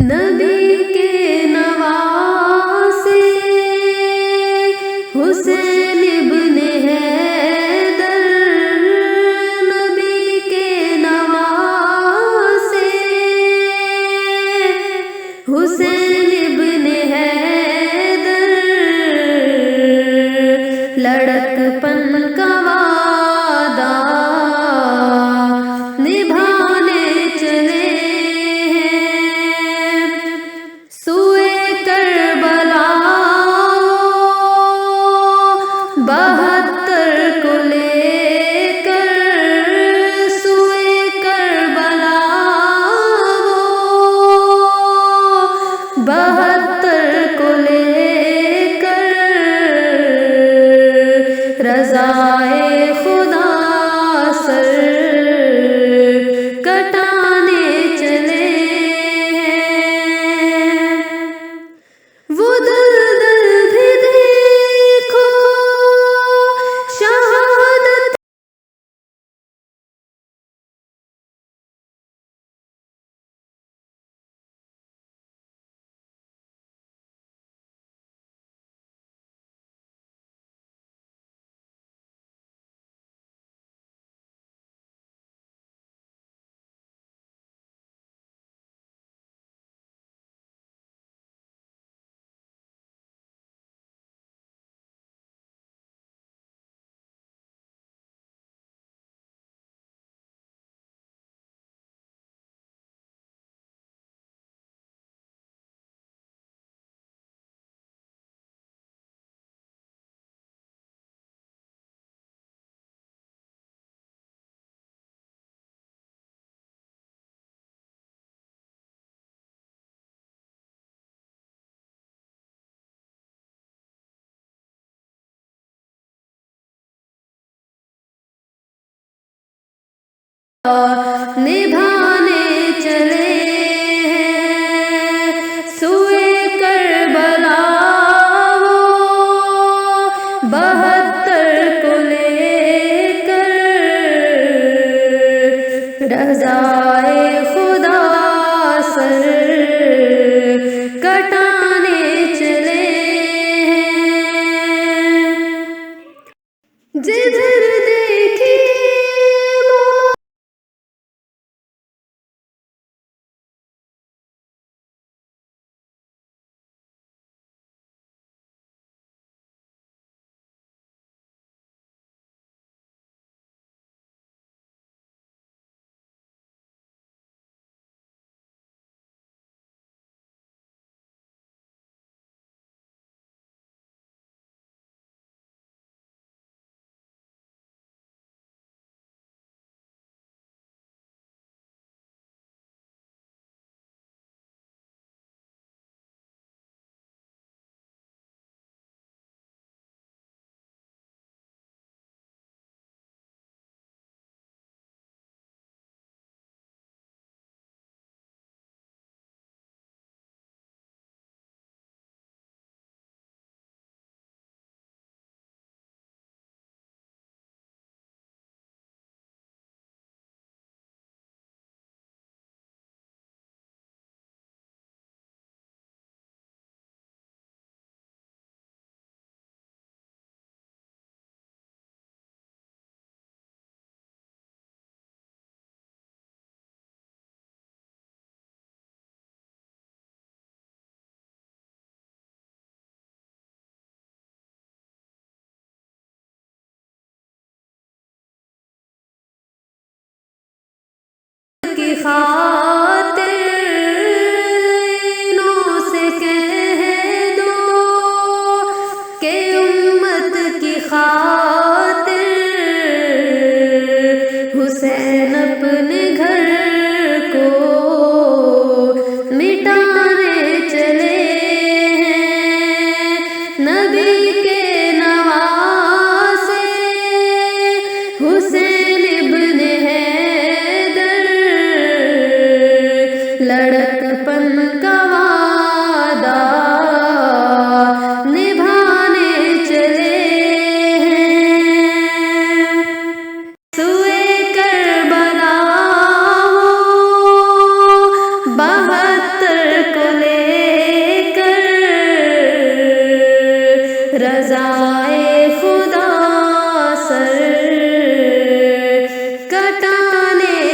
नबी के नवासे हुसैन इब्ने हैदर, नबी के नवासे हुसैन इब्ने हैदर, लड़कपन का वादा निभाने चले हैं। सुए करबला 72 को लेकर, सुए करबला 72 को लेकर, रज़ाए खुदा सर कटाने चले हैं। वो दलदल भी देखो शहादत निभाने चले हैं। सुए करबला 72 को लेकर, रज़ाए खुदा सर कटाने चले हैं। जिधर देखी की खातिर इन्हों से कह दो कि उम्मत की खातिर हुसैन अपने घर को मिटाने चले हैं। नबी के नवासे हुसैन इब्ने हैदर, लड़कपन का वादा निभाने चले हैं। सुए करबला 72 को ने